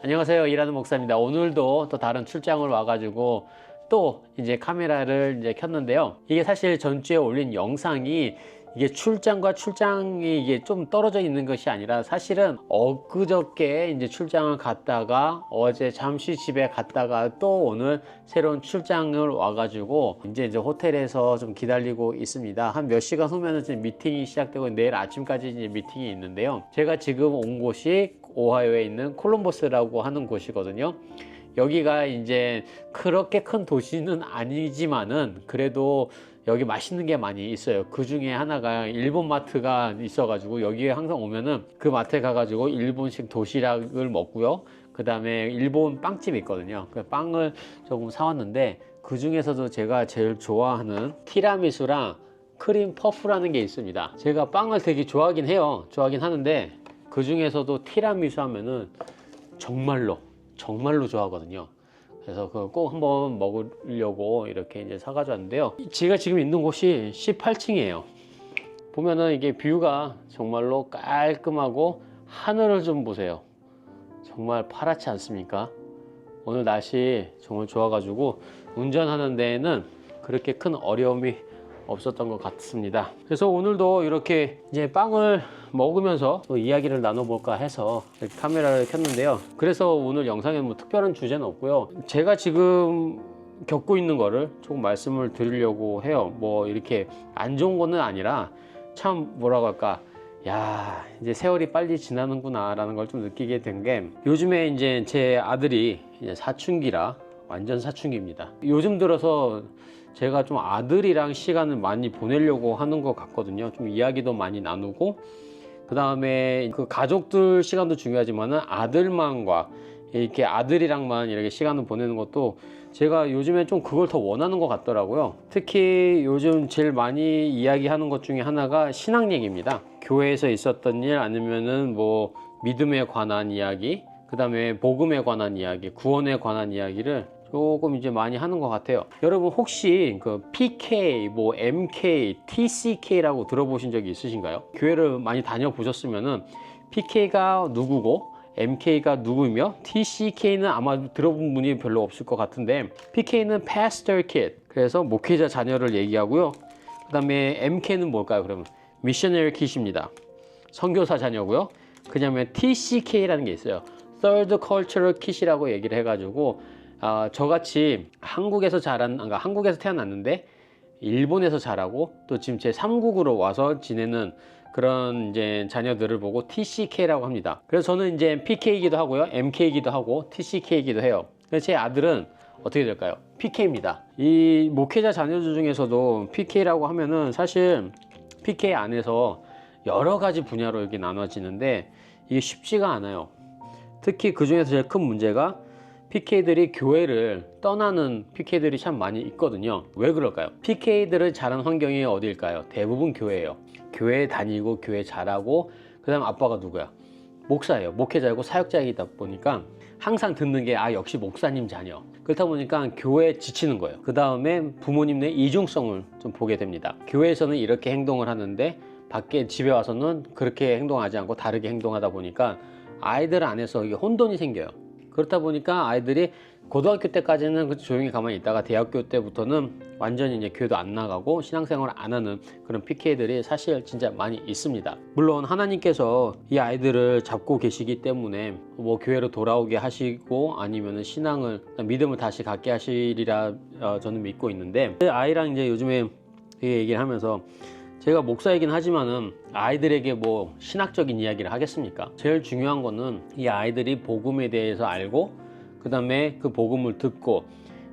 안녕하세요. 일하는 목사입니다. 오늘도 또 다른 출장을 와가지고 또 이제 카메라를 이제 켰는데요. 이게 사실 전주에 올린 영상이 이게 출장과 출장이 이게 좀 떨어져 있는 것이 아니라 사실은 엊그저께 이제 출장을 갔다가 어제 잠시 집에 갔다가 또 오늘 새로운 출장을 와가지고 이제 호텔에서 좀 기다리고 있습니다. 한 몇 시간 후면은 이제 미팅이 시작되고 내일 아침까지 이제 미팅이 있는데요. 제가 지금 온 곳이 오하이오에 있는 콜럼버스라고 하는 곳이거든요. 여기가 이제 그렇게 큰 도시는 아니지만은 그래도 여기 맛있는 게 많이 있어요. 그 중에 하나가 일본 마트가 있어가지고 여기에 항상 오면은 그 마트에 가가지고 일본식 도시락을 먹고요. 그 다음에 일본 빵집이 있거든요. 그 빵을 조금 사왔는데 그 중에서도 제가 제일 좋아하는 티라미수랑 크림 퍼프라는 게 있습니다. 제가 빵을 되게 좋아하긴 해요. 좋아하긴 하는데 그 중에서도 티라미수 하면은 정말로 좋아하거든요. 그래서 그거 꼭 한번 먹으려고 이렇게 이제 사가지고 왔는데요. 제가 지금 있는 곳이 18층이에요. 보면은 이게 뷰가 정말로 깔끔하고 하늘을 좀 보세요. 정말 파랗지 않습니까? 오늘 날씨 정말 좋아가지고 운전하는 데에는 그렇게 큰 어려움이 없었던 것 같습니다. 그래서 오늘도 이렇게 이제 빵을 먹으면서 또 이야기를 나눠볼까 해서 카메라를 켰는데요. 그래서 오늘 영상에 뭐 특별한 주제는 없고요. 제가 지금 겪고 있는 거를 조금 말씀을 드리려고 해요. 뭐 이렇게 안 좋은 거는 아니라 참 뭐라고 할까, 야, 이제 세월이 빨리 지나는구나 라는 걸 좀 느끼게 된 게, 요즘에 이제 제 아들이 이제 사춘기라 완전 사춘기입니다. 요즘 들어서 제가 좀 아들이랑 시간을 많이 보내려고 하는 것 같거든요. 좀 이야기도 많이 나누고, 그 다음에 그 가족들 시간도 중요하지만은 아들만과 이렇게 아들이랑만 이렇게 시간을 보내는 것도 제가 요즘에 좀 그걸 더 원하는 것 같더라고요. 특히 요즘 제일 많이 이야기하는 것 중에 하나가 신앙 얘기입니다. 교회에서 있었던 일, 아니면은 뭐 믿음에 관한 이야기, 그 다음에 복음에 관한 이야기, 구원에 관한 이야기를 조금 이제 많이 하는 것 같아요. 여러분 혹시 그 PK, 뭐 MK, TCK라고 들어보신 적이 있으신가요? 교회를 많이 다녀보셨으면은 PK가 누구고 MK가 누구며 TCK는 아마 들어본 분이 별로 없을 것 같은데, PK는 Pastor Kid, 그래서 목회자 자녀를 얘기하고요. 그 다음에 MK는 뭘까요? 그러면 Missionary Kid입니다. 선교사 자녀고요. 그 다음에 TCK라는 게 있어요. Third Cultural Kid이라고 얘기를 해가지고, 저같이 한국에서 그러니까 한국에서 태어났는데 일본에서 자라고 또 지금 제 3국으로 와서 지내는 그런 이제 자녀들을 보고 TCK라고 합니다. 그래서 저는 이제 PK이기도 하고요, MK이기도 하고 TCK이기도 해요. 그래서 제 아들은 어떻게 될까요? PK입니다. 이 목회자 자녀들 중에서도 PK라고 하면은 사실 PK 안에서 여러 가지 분야로 이렇게 나눠지는데 이게 쉽지가 않아요. 특히 그 중에서 제일 큰 문제가 PK들이 교회를 떠나는 PK들이 참 많이 있거든요. 왜 그럴까요? PK들을 자란 환경이 어딜까요? 대부분 교회예요. 교회 다니고 교회 잘하고, 그 다음 아빠가 누구야? 목사예요. 목회자이고 사역자이다 보니까 항상 듣는 게 역시 목사님 자녀. 그렇다 보니까 교회에 지치는 거예요. 그 다음에 부모님의 이중성을 좀 보게 됩니다. 교회에서는 이렇게 행동을 하는데 밖에 집에 와서는 그렇게 행동하지 않고 다르게 행동하다 보니까 아이들 안에서 이게 혼돈이 생겨요. 그렇다 보니까 아이들이 고등학교 때까지는 조용히 가만히 있다가 대학교 때부터는 완전히 이제 교회도 안 나가고 신앙생활을 안 하는 그런 PK들이 사실 진짜 많이 있습니다. 물론 하나님께서 이 아이들을 잡고 계시기 때문에 뭐 교회로 돌아오게 하시고 아니면은 신앙을, 믿음을 다시 갖게 하시리라 저는 믿고 있는데, 아이랑 이제 요즘에 얘기를 하면서 제가 목사이긴 하지만은 아이들에게 뭐 신학적인 이야기를 하겠습니까? 제일 중요한 거는 이 아이들이 복음에 대해서 알고, 그 다음에 그 복음을 듣고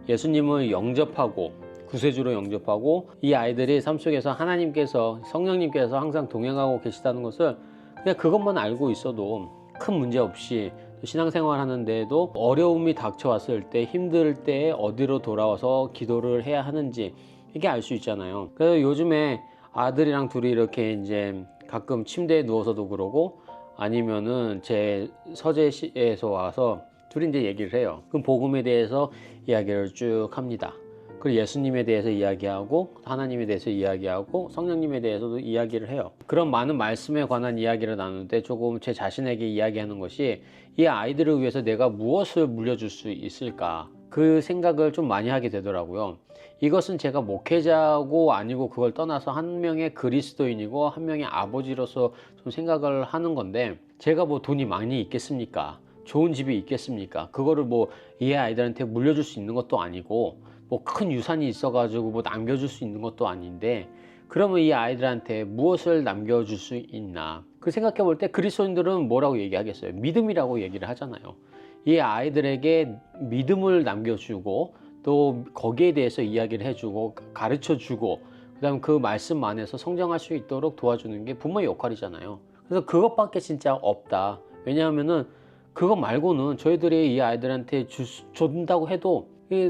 예수님을 영접하고 구세주로 영접하고, 이 아이들이 삶 속에서 하나님께서, 성령님께서 항상 동행하고 계시다는 것을 그냥 그것만 알고 있어도 큰 문제 없이 신앙생활 하는데도 어려움이 닥쳐왔을 때, 힘들 때 어디로 돌아와서 기도를 해야 하는지 이게 알 수 있잖아요. 그래서 요즘에 아들이랑 둘이 이렇게 이제 가끔 침대에 누워서도 그러고, 아니면은 제 서재에서 와서 둘이 이제 얘기를 해요. 그럼 복음에 대해서 이야기를 쭉 합니다. 그리고 예수님에 대해서 이야기하고 하나님에 대해서 이야기하고 성령님에 대해서도 이야기를 해요. 그런 많은 말씀에 관한 이야기를 나누는데 조금 제 자신에게 이야기하는 것이 이 아이들을 위해서 내가 무엇을 물려줄 수 있을까, 그 생각을 좀 많이 하게 되더라고요. 이것은 제가 목회자고 아니고 그걸 떠나서 한 명의 그리스도인이고 한 명의 아버지로서 좀 생각을 하는 건데, 제가 뭐 돈이 많이 있겠습니까? 좋은 집이 있겠습니까? 그거를 뭐 이 아이들한테 물려줄 수 있는 것도 아니고 뭐 큰 유산이 있어가지고 뭐 남겨줄 수 있는 것도 아닌데, 그러면 이 아이들한테 무엇을 남겨줄 수 있나? 그 생각해 볼 때 그리스도인들은 뭐라고 얘기하겠어요? 믿음이라고 얘기를 하잖아요. 이 아이들에게 믿음을 남겨주고 또 거기에 대해서 이야기를 해주고 가르쳐주고 그다음 그 말씀 안에서 성장할 수 있도록 도와주는 게 부모의 역할이잖아요. 그래서 그것밖에 진짜 없다. 왜냐하면은 그거 말고는 저희들이 이 아이들한테 준다고 해도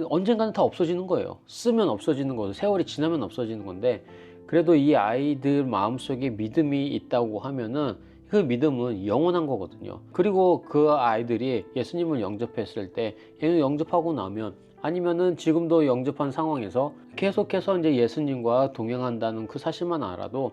언젠가는 다 없어지는 거예요. 쓰면 없어지는 거고 세월이 지나면 없어지는 건데, 그래도 이 아이들 마음속에 믿음이 있다고 하면은 그 믿음은 영원한 거거든요. 그리고 그 아이들이 예수님을 영접했을 때 영접하고 나면, 아니면은 지금도 영접한 상황에서 계속해서 이제 예수님과 동행한다는 그 사실만 알아도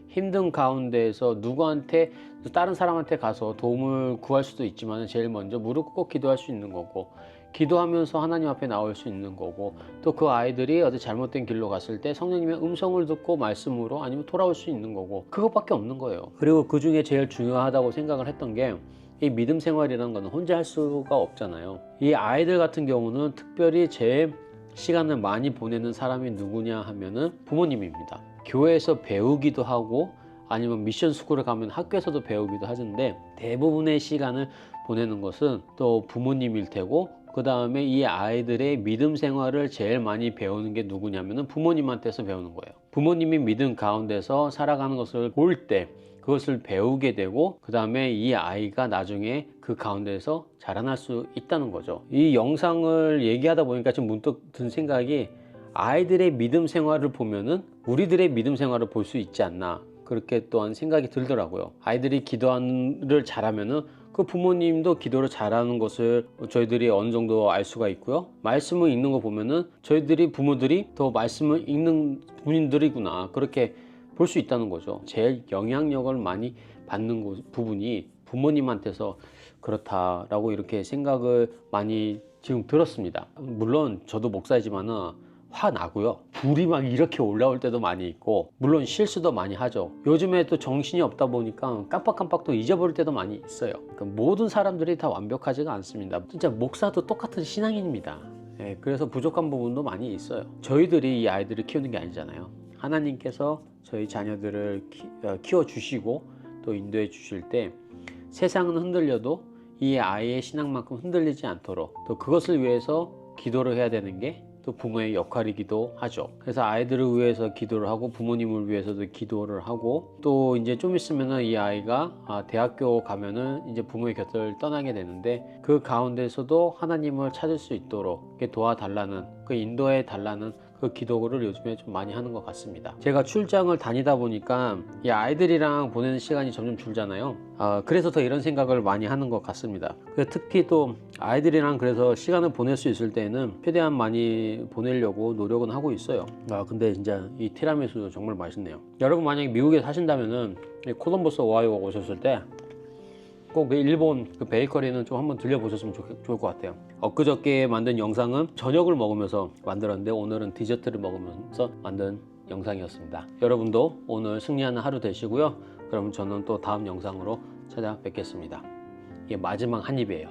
힘든 가운데에서 누구한테, 다른 사람한테 가서 도움을 구할 수도 있지만 제일 먼저 무릎 꿇고 기도할 수 있는 거고, 기도하면서 하나님 앞에 나올 수 있는 거고, 또 그 아이들이 어디 잘못된 길로 갔을 때 성령님의 음성을 듣고 말씀으로 아니면 돌아올 수 있는 거고, 그것밖에 없는 거예요. 그리고 그 중에 제일 중요하다고 생각을 했던 게, 이 믿음 생활이라는 건 혼자 할 수가 없잖아요. 이 아이들 같은 경우는 특별히 제일 시간을 많이 보내는 사람이 누구냐 하면은 부모님입니다. 교회에서 배우기도 하고 아니면 미션 스쿨을 가면 학교에서도 배우기도 하는데, 대부분의 시간을 보내는 것은 또 부모님일 테고, 그 다음에 이 아이들의 믿음 생활을 제일 많이 배우는 게 누구냐면은 부모님한테서 배우는 거예요. 부모님이 믿음 가운데서 살아가는 것을 볼 때 그것을 배우게 되고, 그 다음에 이 아이가 나중에 그 가운데서 자라날 수 있다는 거죠. 이 영상을 얘기하다 보니까 좀 문득 든 생각이, 아이들의 믿음 생활을 보면은 우리들의 믿음 생활을 볼 수 있지 않나, 그렇게 또한 생각이 들더라고요. 아이들이 기도를 잘하면은 그 부모님도 기도를 잘하는 것을 저희들이 어느 정도 알 수가 있고요. 말씀을 읽는 거 보면은 저희들이 부모들이 더 말씀을 읽는 분들이구나, 그렇게 볼 수 있다는 거죠. 제일 영향력을 많이 받는 부분이 부모님한테서 그렇다라고 이렇게 생각을 많이 지금 들었습니다. 물론 저도 목사이지만은 화나고요. 불이 막 이렇게 올라올 때도 많이 있고, 물론 실수도 많이 하죠. 요즘에 또 정신이 없다 보니까 깜빡깜빡 또 잊어버릴 때도 많이 있어요. 그러니까 모든 사람들이 다 완벽하지가 않습니다. 진짜 목사도 똑같은 신앙인입니다. 그래서 부족한 부분도 많이 있어요. 저희들이 이 아이들을 키우는 게 아니잖아요. 하나님께서 저희 자녀들을 키워주시고 또 인도해 주실 때 세상은 흔들려도 이 아이의 신앙만큼 흔들리지 않도록, 또 그것을 위해서 기도를 해야 되는 게 또 부모의 역할이기도 하죠. 그래서 아이들을 위해서 기도를 하고 부모님을 위해서도 기도를 하고, 또 이제 좀 있으면은 이 아이가 대학교 가면은 이제 부모의 곁을 떠나게 되는데, 그 가운데서도 하나님을 찾을 수 있도록 도와달라는, 그 인도해 달라는 그 기도를 요즘에 좀 많이 하는 것 같습니다. 제가 출장을 다니다 보니까 이 아이들이랑 보내는 시간이 점점 줄잖아요. 그래서 더 이런 생각을 많이 하는 것 같습니다. 특히 또 아이들이랑 그래서 시간을 보낼 수 있을 때는 최대한 많이 보내려고 노력은 하고 있어요. 근데 진짜 이 티라미수도 정말 맛있네요. 여러분 만약에 미국에 사신다면은 콜럼버스 오하이오 오셨을 때 꼭 일본 그 베이커리는 좀 한번 들려보셨으면 좋을 것 같아요. 엊그저께 만든 영상은 저녁을 먹으면서 만들었는데, 오늘은 디저트를 먹으면서 만든 영상이었습니다. 여러분도 오늘 승리하는 하루 되시고요. 그럼 저는 또 다음 영상으로 찾아뵙겠습니다. 이게 마지막 한 입이에요.